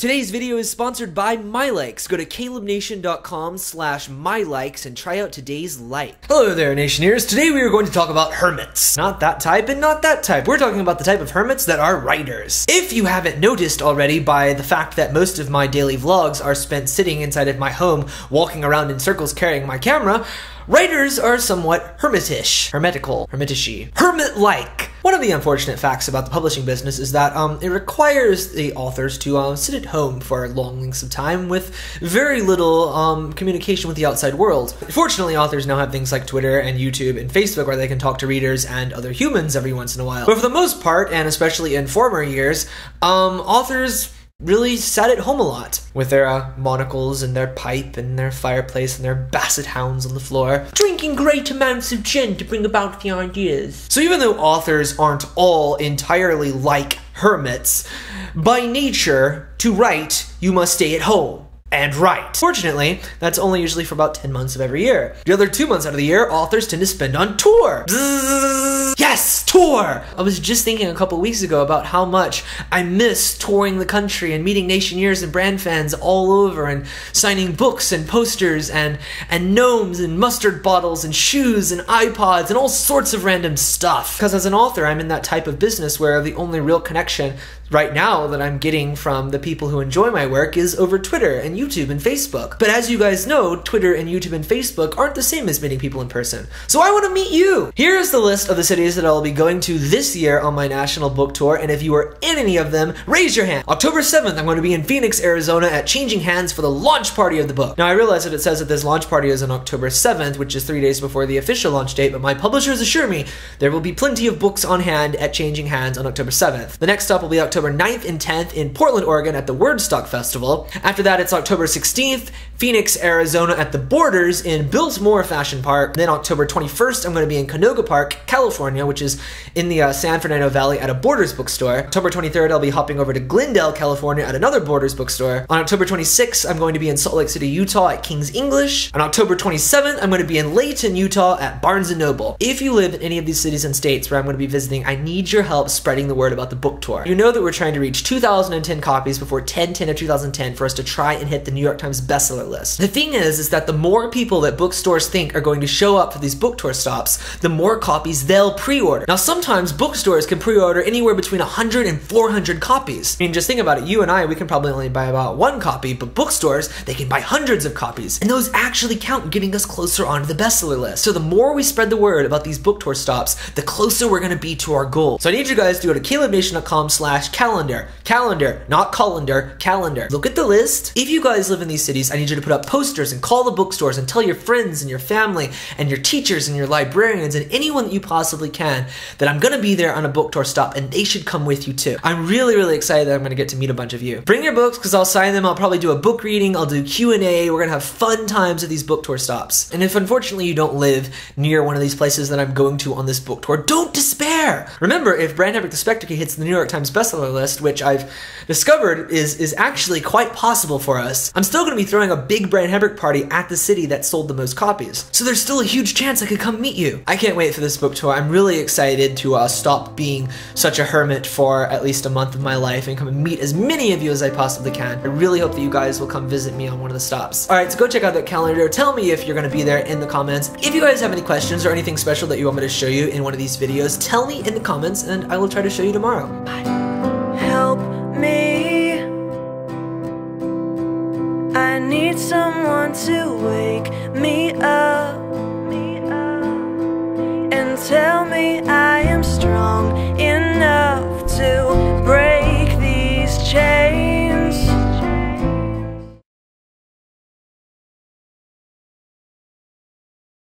Today's video is sponsored by MyLikes. Go to kalebnation.com/mylikes and try out today's like. Hello there, Nationeers. Today we are going to talk about hermits. Not that type and not that type. We're talking about the type of hermits that are writers. If you haven't noticed already by the fact that most of my daily vlogs are spent sitting inside of my home, walking around in circles carrying my camera, writers are somewhat hermit-like. One of the unfortunate facts about the publishing business is that it requires the authors to sit at home for long lengths of time with very little communication with the outside world. Fortunately, authors now have things like Twitter and YouTube and Facebook where they can talk to readers and other humans every once in a while. But for the most part, and especially in former years, authors really sat at home a lot with their monocles and their pipe and their fireplace and their basset hounds on the floor, drinking great amounts of gin to bring about the ideas. So even though authors aren't all entirely like hermits, by nature, to write, you must stay at home and write. Fortunately, that's only usually for about 10 months of every year. The other 2 months out of the year, authors tend to spend on tour. Bzzz. Yes, tour! I was just thinking a couple weeks ago about how much I miss touring the country and meeting Nationeers and Bran fans all over and signing books and posters and gnomes and mustard bottles and shoes and iPods and all sorts of random stuff. Because as an author, I'm in that type of business where the only real connection right now that I'm getting from the people who enjoy my work is over Twitter and YouTube and Facebook. But as you guys know, Twitter and YouTube and Facebook aren't the same as meeting people in person. So I want to meet you! Here's the list of the cities that I'll be going to this year on my national book tour, and if you are in any of them, raise your hand. October 7th, I'm going to be in Phoenix, Arizona at Changing Hands for the launch party of the book. Now I realize that it says that this launch party is on October 7th, which is 3 days before the official launch date, but my publishers assure me there will be plenty of books on hand at Changing Hands on October 7th. The next stop will be October 9th and 10th in Portland, Oregon at the Wordstock Festival. After that, it's October 16th, Phoenix, Arizona at the Borders in Biltmore Fashion Park. And then October 21st, I'm going to be in Canoga Park, California, which is in the San Fernando Valley at a Borders bookstore. October 23rd, I'll be hopping over to Glendale, California at another Borders bookstore. On October 26th, I'm going to be in Salt Lake City, Utah at King's English. On October 27th, I'm going to be in Layton, Utah at Barnes & Noble. If you live in any of these cities and states where I'm going to be visiting, I need your help spreading the word about the book tour. You know that we're trying to reach 2,010 copies before 10/10 of 2010 for us to try and hit the New York Times bestseller list. The thing is that the more people that bookstores think are going to show up for these book tour stops, the more copies they'll pre-order. Now sometimes bookstores can pre-order anywhere between 100 and 400 copies. I mean, just think about it. You and I, we can probably only buy about 1 copy, but bookstores, they can buy hundreds of copies. And those actually count, getting us closer onto the bestseller list. So the more we spread the word about these book tour stops, the closer we're gonna be to our goal. So I need you guys to go to kalebnation.com/calendar. Calendar, not colander, calendar. Look at the list. If you guys live in these cities, I need you to put up posters and call the bookstores and tell your friends and your family and your teachers and your librarians and anyone that you possibly can that I'm gonna be there on a book tour stop and they should come with you too. I'm really, really excited that I'm gonna get to meet a bunch of you. Bring your books because I'll sign them. I'll probably do a book reading. I'll do Q&A. We're gonna have fun times at these book tour stops. And if unfortunately you don't live near one of these places that I'm going to on this book tour, don't despair. Remember, if Bran the Spectre hits the New York Times bestseller list, which I've discovered is actually quite possible for us, I'm still going to be throwing a big Bran party at the city that sold the most copies. So there's still a huge chance I could come meet you. I can't wait for this book tour. I'm really excited to stop being such a hermit for at least a month of my life and come and meet as many of you as I possibly can. I really hope that you guys will come visit me on one of the stops. Alright, so go check out that calendar. Tell me if you're going to be there in the comments. If you guys have any questions or anything special that you want me to show you in one of these videos, tell me in the comments and I will try to show you tomorrow. Bye. Help me, I need someone to wake me